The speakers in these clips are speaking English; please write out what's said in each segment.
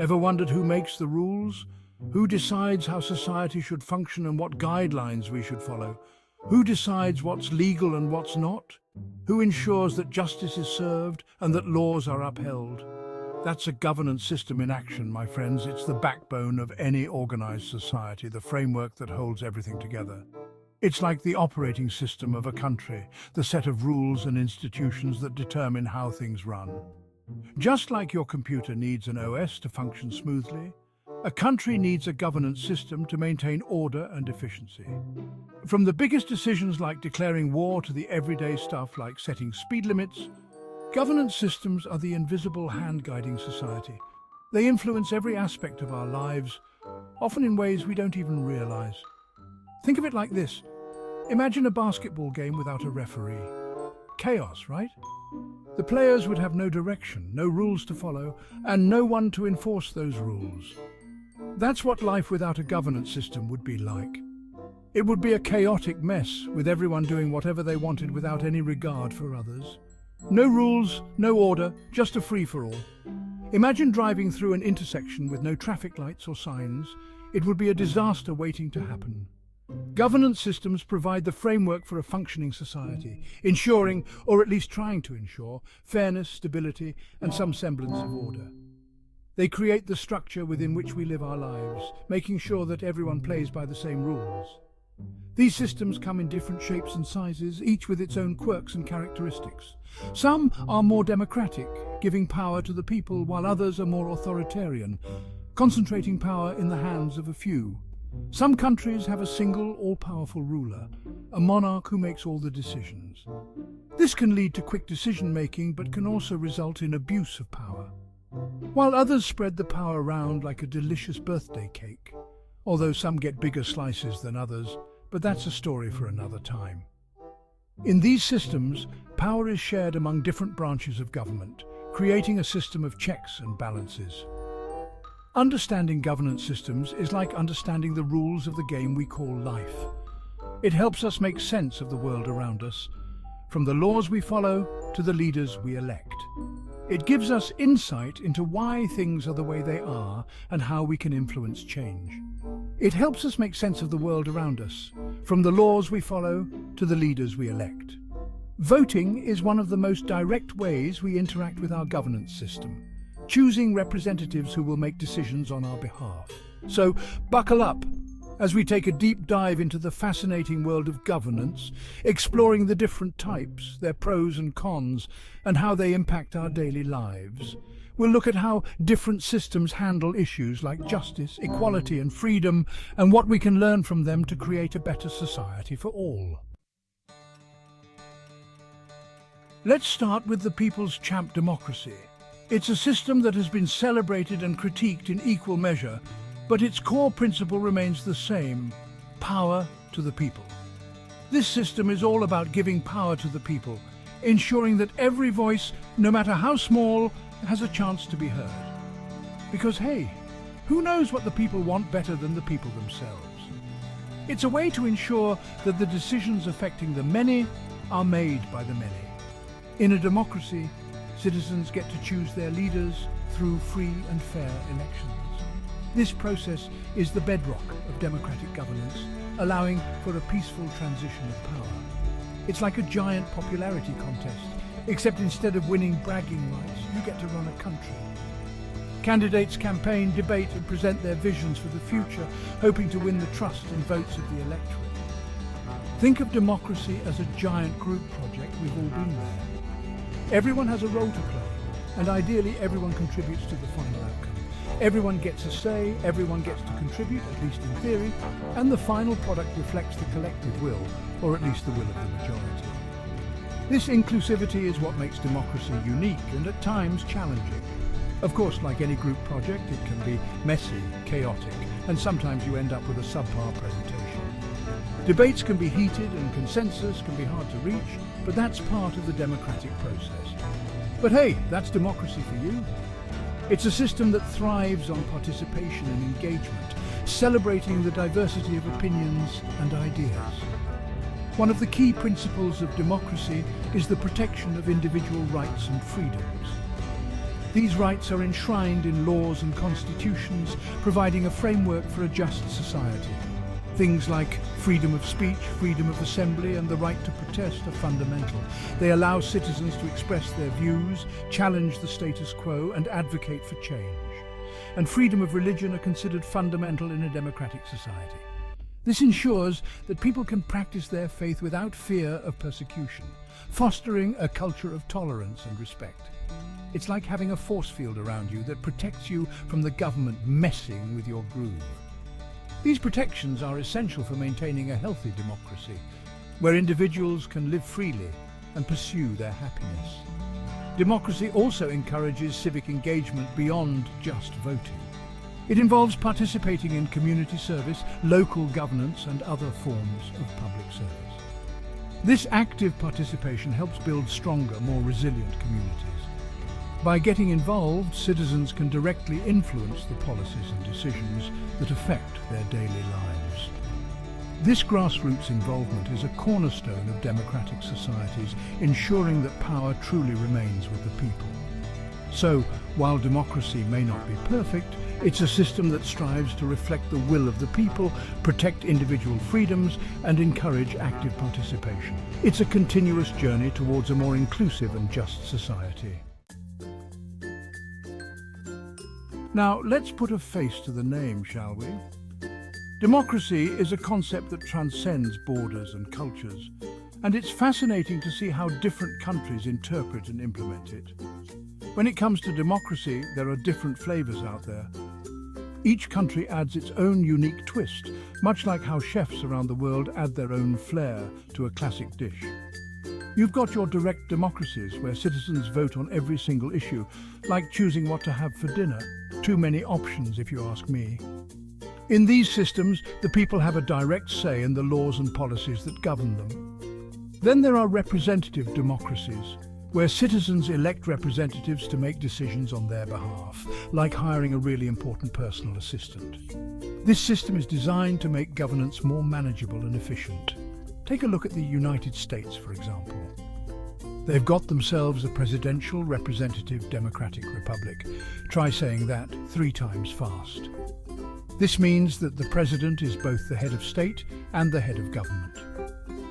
Ever wondered who makes the rules? Who decides how society should function and what guidelines we should follow? Who decides what's legal and what's not? Who ensures that justice is served and that laws are upheld? That's a governance system in action, my friends. It's the backbone of any organized society, the framework that holds everything together. It's like the operating system of a country, the set of rules and institutions that determine how things run. Just like your computer needs an OS to function smoothly, a country needs a governance system to maintain order and efficiency. From the biggest decisions like declaring war to the everyday stuff like setting speed limits, governance systems are the invisible hand guiding society. They influence every aspect of our lives, often in ways we don't even realize. Think of it like this. Imagine a basketball game without a referee. Chaos, right? The players would have no direction, no rules to follow, and no one to enforce those rules. That's what life without a governance system would be like. It would be a chaotic mess, with everyone doing whatever they wanted without any regard for others. No rules, no order, just a free-for-all. Imagine driving through an intersection with no traffic lights or signs. It would be a disaster waiting to happen. Governance systems provide the framework for a functioning society, ensuring, or at least trying to ensure, fairness, stability, and some semblance of order. They create the structure within which we live our lives, making sure that everyone plays by the same rules. These systems come in different shapes and sizes, each with its own quirks and characteristics. Some are more democratic, giving power to the people, while others are more authoritarian, concentrating power in the hands of a few. Some countries have a single, all-powerful ruler, a monarch who makes all the decisions. This can lead to quick decision-making, but can also result in abuse of power. While others spread the power around like a delicious birthday cake, although some get bigger slices than others, but that's a story for another time. In these systems, power is shared among different branches of government, creating a system of checks and balances. Understanding governance systems is like understanding the rules of the game we call life. It helps us make sense of the world around us, from the laws we follow to the leaders we elect. It gives us insight into why things are the way they are and how we can influence change. It helps us make sense of the world around us, from the laws we follow to the leaders we elect. Voting is one of the most direct ways we interact with our governance system, choosing representatives who will make decisions on our behalf. So, buckle up as we take a deep dive into the fascinating world of governance, exploring the different types, their pros and cons, and how they impact our daily lives. We'll look at how different systems handle issues like justice, equality, and freedom, and what we can learn from them to create a better society for all. Let's start with the people's champ democracy. It's a system that has been celebrated and critiqued in equal measure, but its core principle remains the same: power to the people. This system is all about giving power to the people, ensuring that every voice, no matter how small, has a chance to be heard. Because hey, who knows what the people want better than the people themselves? It's a way to ensure that the decisions affecting the many are made by the many. In a democracy, citizens get to choose their leaders through free and fair elections. This process is the bedrock of democratic governance, allowing for a peaceful transition of power. It's like a giant popularity contest, except instead of winning bragging rights, you get to run a country. Candidates campaign, debate and present their visions for the future, hoping to win the trust and votes of the electorate. Think of democracy as a giant group project. We've all been there. Everyone has a role to play, and ideally everyone contributes to the final outcome. Everyone gets a say, everyone gets to contribute, at least in theory, and the final product reflects the collective will, or at least the will of the majority. This inclusivity is what makes democracy unique and at times challenging. Of course, like any group project, it can be messy, chaotic, and sometimes you end up with a subpar presentation. Debates can be heated and consensus can be hard to reach, but that's part of the democratic process. But hey, that's democracy for you. It's a system that thrives on participation and engagement, celebrating the diversity of opinions and ideas. One of the key principles of democracy is the protection of individual rights and freedoms. These rights are enshrined in laws and constitutions, providing a framework for a just society. Things like freedom of speech, freedom of assembly, and the right to protest are fundamental. They allow citizens to express their views, challenge the status quo, and advocate for change. And freedom of religion are considered fundamental in a democratic society. This ensures that people can practice their faith without fear of persecution, fostering a culture of tolerance and respect. It's like having a force field around you that protects you from the government messing with your groove. These protections are essential for maintaining a healthy democracy, where individuals can live freely and pursue their happiness. Democracy also encourages civic engagement beyond just voting. It involves participating in community service, local governance, and other forms of public service. This active participation helps build stronger, more resilient communities. By getting involved, citizens can directly influence the policies and decisions that affect their daily lives. This grassroots involvement is a cornerstone of democratic societies, ensuring that power truly remains with the people. So, while democracy may not be perfect, it's a system that strives to reflect the will of the people, protect individual freedoms, and encourage active participation. It's a continuous journey towards a more inclusive and just society. Now, let's put a face to the name, shall we? Democracy is a concept that transcends borders and cultures, and it's fascinating to see how different countries interpret and implement it. When it comes to democracy, there are different flavors out there. Each country adds its own unique twist, much like how chefs around the world add their own flair to a classic dish. You've got your direct democracies, where citizens vote on every single issue, like choosing what to have for dinner. Too many options, if you ask me. In these systems, the people have a direct say in the laws and policies that govern them. Then there are representative democracies, where citizens elect representatives to make decisions on their behalf, like hiring a really important personal assistant. This system is designed to make governance more manageable and efficient. Take a look at the United States, for example. They've got themselves a presidential representative democratic republic. Try saying that 3 times fast. This means that the president is both the head of state and the head of government.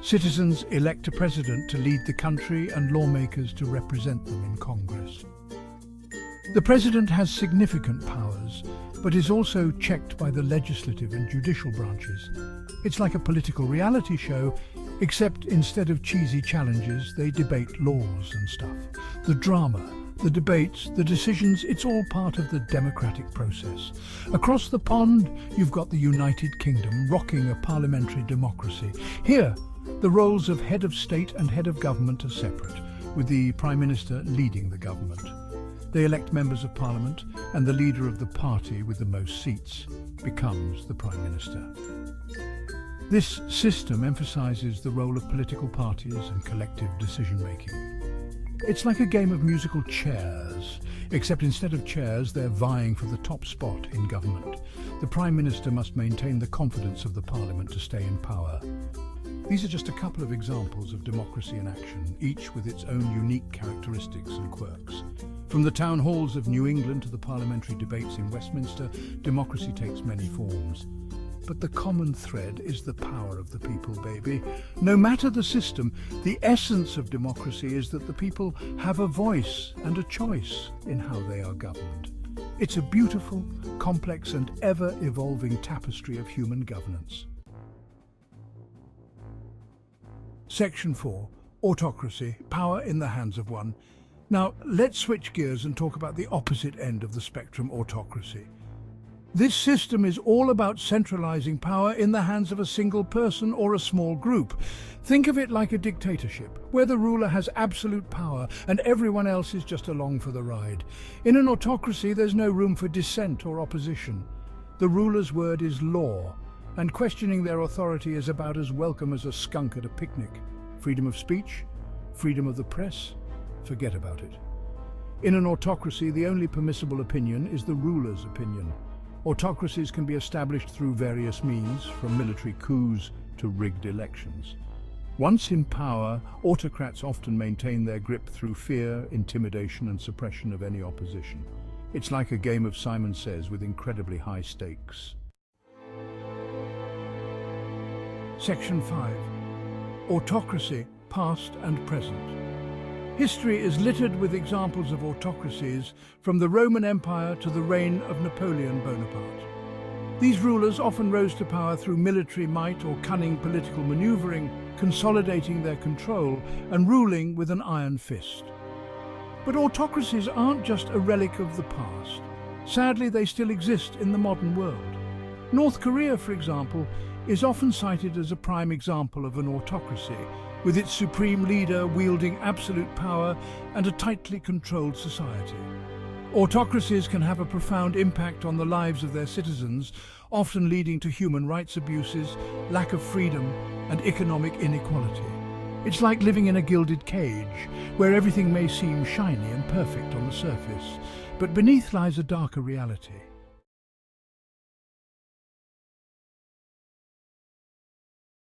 Citizens elect a president to lead the country and lawmakers to represent them in Congress. The president has significant powers, but is also checked by the legislative and judicial branches. It's like a political reality show, except instead of cheesy challenges, they debate laws and stuff. The drama, the debates, the decisions, it's all part of the democratic process. Across the pond, you've got the United Kingdom rocking a parliamentary democracy. Here, the roles of head of state and head of government are separate, with the Prime Minister leading the government. They elect members of Parliament, and the leader of the party with the most seats becomes the Prime Minister. This system emphasizes the role of political parties and collective decision-making. It's like a game of musical chairs, except instead of chairs, they're vying for the top spot in government. The Prime Minister must maintain the confidence of the Parliament to stay in power. These are just a couple of examples of democracy in action, each with its own unique characteristics and quirks. From the town halls of New England to the parliamentary debates in Westminster, democracy takes many forms. But the common thread is the power of the people, baby. No matter the system, the essence of democracy is that the people have a voice and a choice in how they are governed. It's a beautiful, complex and ever-evolving tapestry of human governance. Section 4. Autocracy, power in the hands of one. Now, let's switch gears and talk about the opposite end of the spectrum, autocracy. This system is all about centralizing power in the hands of a single person or a small group. Think of it like a dictatorship, where the ruler has absolute power and everyone else is just along for the ride. In an autocracy, there's no room for dissent or opposition. The ruler's word is law, and questioning their authority is about as welcome as a skunk at a picnic. Freedom of speech, freedom of the press, forget about it. In an autocracy, the only permissible opinion is the ruler's opinion. Autocracies can be established through various means, from military coups to rigged elections. Once in power, autocrats often maintain their grip through fear, intimidation, and suppression of any opposition. It's like a game of Simon Says with incredibly high stakes. Section 5. Autocracy, past and present. History is littered with examples of autocracies, from the Roman Empire to the reign of Napoleon Bonaparte. These rulers often rose to power through military might or cunning political maneuvering, consolidating their control and ruling with an iron fist. But autocracies aren't just a relic of the past. Sadly, they still exist in the modern world. North Korea, for example, is often cited as a prime example of an autocracy, with its supreme leader wielding absolute power and a tightly controlled society. Autocracies can have a profound impact on the lives of their citizens, often leading to human rights abuses, lack of freedom, and economic inequality. It's like living in a gilded cage, where everything may seem shiny and perfect on the surface, but beneath lies a darker reality.